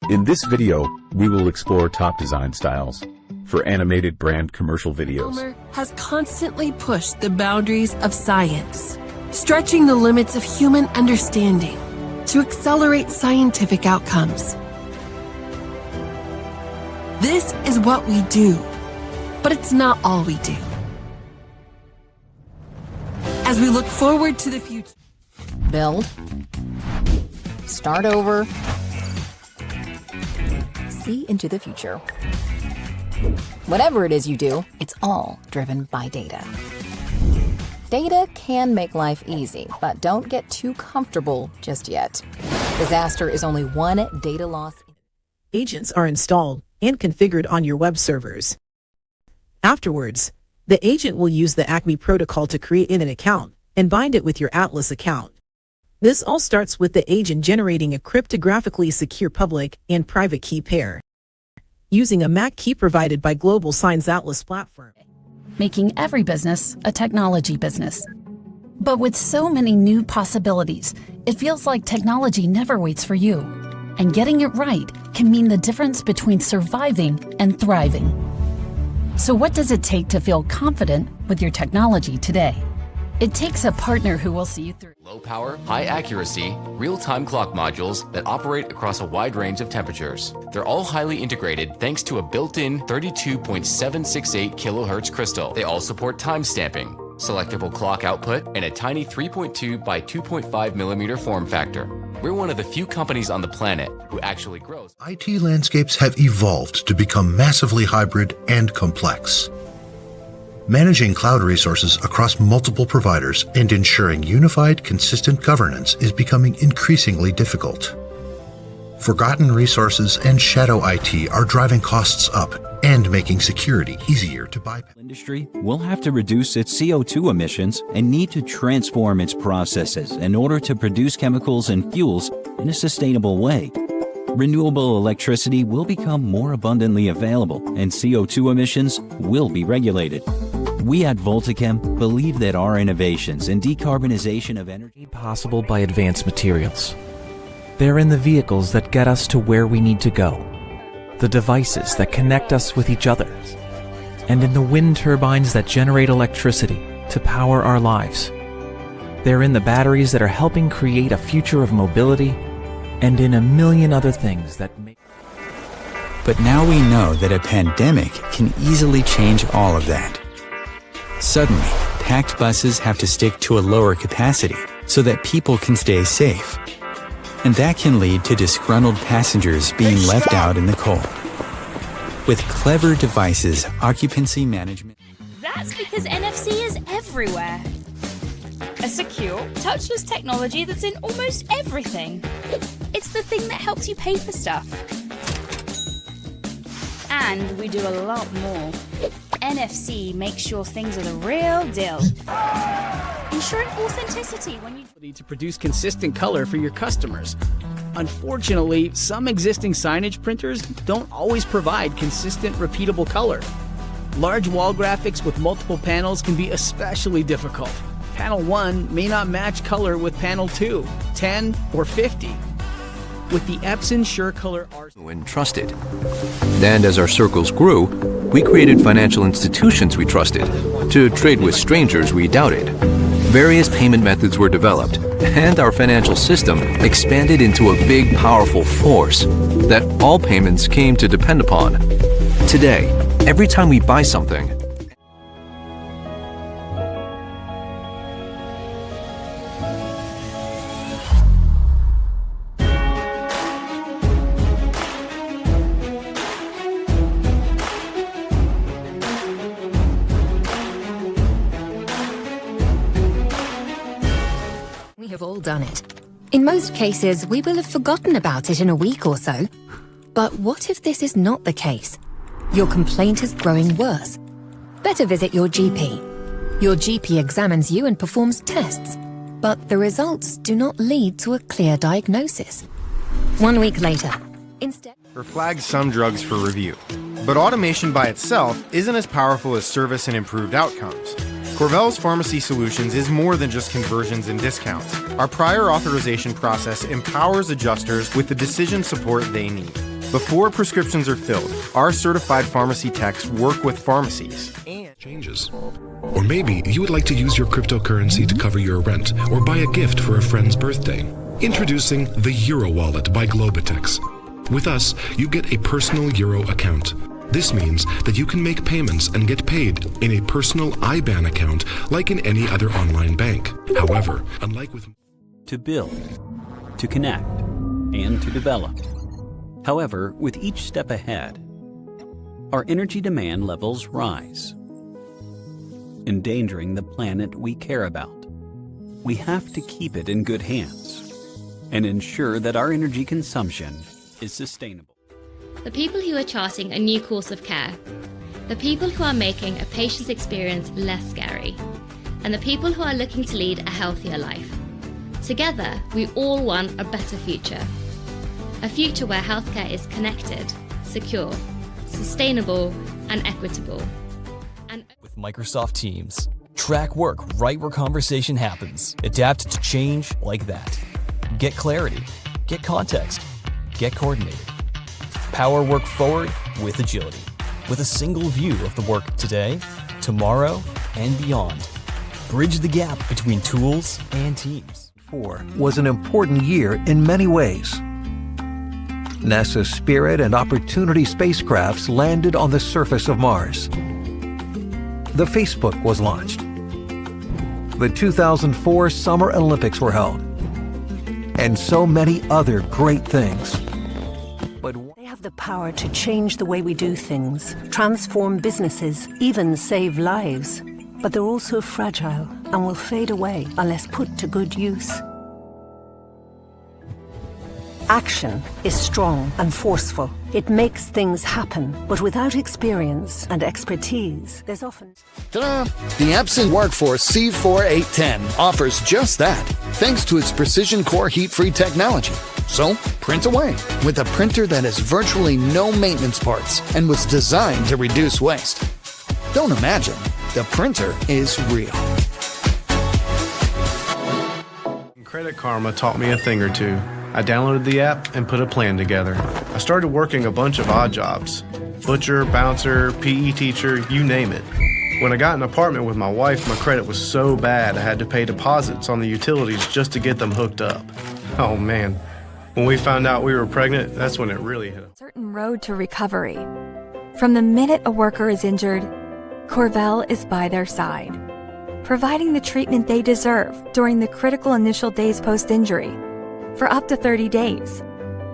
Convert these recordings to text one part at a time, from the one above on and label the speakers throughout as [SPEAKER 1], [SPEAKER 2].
[SPEAKER 1] In this video, we will explore top design styles for animated brand commercial videos.
[SPEAKER 2] Homer has constantly pushed the boundaries of science, stretching the limits of human understanding to accelerate scientific outcomes. This is what we do, but it's not all we do. As we look forward to the future,
[SPEAKER 3] Build. Start over. See into the future. Whatever it is you do, it's all driven by data. Data can make life easy, but don't get too comfortable just yet. Disaster is only one data loss.
[SPEAKER 4] Agents are installed and configured on your web servers. Afterwards, the agent will use the Acme protocol to create an account and bind it with your Atlas account. This all starts with the agent generating a cryptographically secure public and private key pair, using a MAC key provided by Global Sign's Atlas platform.
[SPEAKER 5] Making every business a technology business. But with so many new possibilities, it feels like technology never waits for you. And getting it right can mean the difference between surviving and thriving. So what does it take to feel confident with your technology today? It takes a partner who will see you through.
[SPEAKER 6] Low power, high accuracy, real-time clock modules that operate across a wide range of temperatures. They're all highly integrated thanks to a built-in 32.768 kilohertz crystal. They all support time stamping, selectable clock output, and a tiny 3.2 by 2.5 millimeter form factor. We're one of the few companies on the planet who actually grows.
[SPEAKER 7] IT landscapes have evolved to become massively hybrid and complex. Managing cloud resources across multiple providers and ensuring unified, consistent governance is becoming increasingly difficult. Forgotten resources and shadow IT are driving costs up and making security easier to bypass.
[SPEAKER 8] Industry will have to reduce its CO2 emissions and need to transform its processes in order to produce chemicals and fuels in a sustainable way. Renewable electricity will become more abundantly available and CO2 emissions will be regulated. We at Voltichem believe that our innovations in decarbonization of energy
[SPEAKER 9] made possible by advanced materials. They're in the vehicles that get us to where we need to go, the devices that connect us with each other, and in the wind turbines that generate electricity to power our lives. They're in the batteries that are helping create a future of mobility, and in a million other things that make.
[SPEAKER 10] But now we know that a pandemic can easily change all of that. Suddenly, packed buses have to stick to a lower capacity so that people can stay safe. And that can lead to disgruntled passengers being left out in the cold. With clever devices, occupancy management.
[SPEAKER 11] That's because NFC is everywhere. A secure, touchless technology that's in almost everything. It's the thing that helps you pay for stuff. And we do a lot more. NFC makes sure things are the real deal. Ensuring authenticity when you
[SPEAKER 12] to produce consistent color for your customers. Unfortunately, some existing signage printers don't always provide consistent, repeatable color. Large wall graphics with multiple panels can be especially difficult. Panel 1 may not match color with Panel 2, 10, or 50. With the Epson SureColor
[SPEAKER 13] and trusted. And as our circles grew, we created financial institutions we trusted to trade with strangers we doubted. Various payment methods were developed, and our financial system expanded into a big, powerful force that all payments came to depend upon. Today, every time we buy something,
[SPEAKER 14] We have all done it. In most cases, we will have forgotten about it in a week or so. But what if this is not the case? Your complaint is growing worse. Better visit your GP. Your GP examines you and performs tests, but the results do not lead to a clear diagnosis. 1 week later, instead...
[SPEAKER 15] or flags some drugs for review. But automation by itself isn't as powerful as service and improved outcomes. Corvell's Pharmacy Solutions is more than just conversions and discounts. Our prior authorization process empowers adjusters with the decision support they need. Before prescriptions are filled, our certified pharmacy techs work with pharmacies.
[SPEAKER 16] Changes. Or maybe you would like to use your cryptocurrency to cover your rent or buy a gift for a friend's birthday. Introducing the Euro Wallet by Globitex. With us, you get a personal Euro account. This means that you can make payments and get paid in a personal IBAN account like in any other online bank. However, unlike with...
[SPEAKER 8] To build, to connect, and to develop. However, with each step ahead, our energy demand levels rise, endangering the planet we care about. We have to keep it in good hands and ensure that our energy consumption is sustainable.
[SPEAKER 17] The people who are charting a new course of care, the people who are making a patient's experience less scary, and the people who are looking to lead a healthier life. Together, we all want a better future. A future where healthcare is connected, secure, sustainable, and equitable.
[SPEAKER 18] With Microsoft Teams, track work right where conversation happens. Adapt to change like that. Get clarity, get context, get coordinated. Power work forward with agility, with a single view of the work today, tomorrow, and beyond. Bridge the gap between tools and teams.
[SPEAKER 19] Was an important year in many ways. NASA's Spirit and Opportunity spacecrafts landed on the surface of Mars. The Facebook was launched. The 2004 Summer Olympics were held. And so many other great things.
[SPEAKER 20] They have the power to change the way we do things, transform businesses, even save lives. But they're also fragile and will fade away unless put to good use. Action is strong and forceful. It makes things happen, but without experience and expertise, there's often...
[SPEAKER 21] Ta-da! The Epson Workforce C4810 offers just that, thanks to its precision core heat-free technology. So, print away with a printer that has virtually no maintenance parts and was designed to reduce waste. Don't imagine, the printer is real.
[SPEAKER 15] Credit Karma taught me a thing or two. I downloaded the app and put a plan together. I started working a bunch of odd jobs. Butcher, bouncer, PE teacher, you name it. When I got an apartment with my wife, my credit was so bad I had to pay deposits on the utilities just to get them hooked up. Oh man, when we found out we were pregnant, that's when it really hit us.
[SPEAKER 22] Certain road to recovery. From the minute a worker is injured, Corvell is by their side, providing the treatment they deserve during the critical initial days post-injury, for up to 30 days.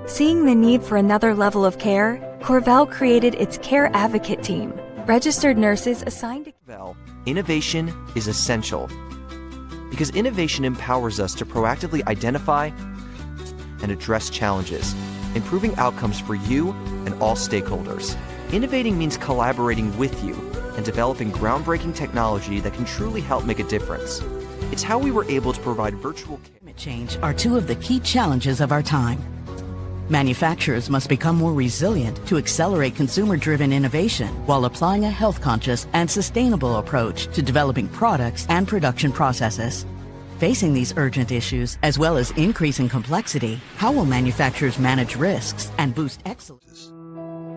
[SPEAKER 22] Seeing the need for another level of care, Corvell created its Care Advocate team, registered nurses assigned to
[SPEAKER 23] Corvell. Innovation is essential because innovation empowers us to proactively identify and address challenges, improving outcomes for you and all stakeholders. Innovating means collaborating with you and developing groundbreaking technology that can truly help make a difference. It's how we were able to provide virtual care.
[SPEAKER 24] Climate change are two of the key challenges of our time. Manufacturers must become more resilient to accelerate consumer-driven innovation while applying a health-conscious and sustainable approach to developing products and production processes. Facing these urgent issues, as well as increasing complexity, how will manufacturers manage risks and boost excellence?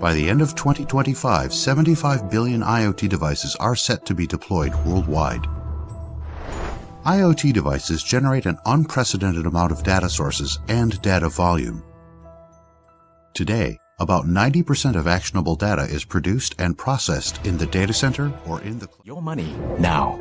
[SPEAKER 25] By the end of 2025, 75 billion IoT devices are set to be deployed worldwide. IoT devices generate an unprecedented amount of data sources and data volume. Today, about 90% of actionable data is produced and processed in the data center or in the cloud.
[SPEAKER 26] Your money now.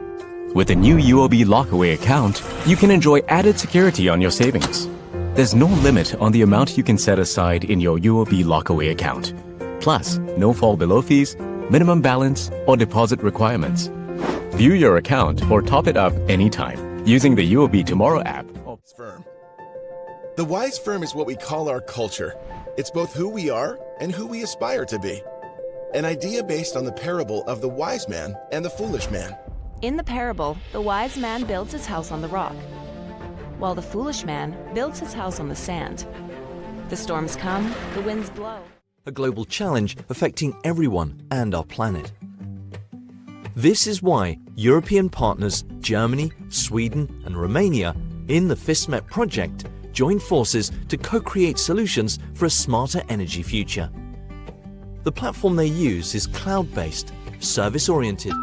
[SPEAKER 26] With a new UOB Lockaway account, you can enjoy added security on your savings. There's no limit on the amount you can set aside in your UOB Lockaway account. Plus, no fall below fees, minimum balance, or deposit requirements. View your account or top it up anytime using the UOB Tomorrow app.
[SPEAKER 27] Firm. The Wise Firm is what we call our culture. It's both who we are and who we aspire to be. An idea based on the parable of the wise man and the foolish man.
[SPEAKER 28] In the parable, the wise man builds his house on the rock, while the foolish man builds his house on the sand. The storms come, the winds blow.
[SPEAKER 29] A global challenge affecting everyone and our planet. This is why European partners Germany, Sweden and Romania in the FISMET project join forces to co-create solutions for a smarter energy future. The platform they use is cloud-based, service-oriented,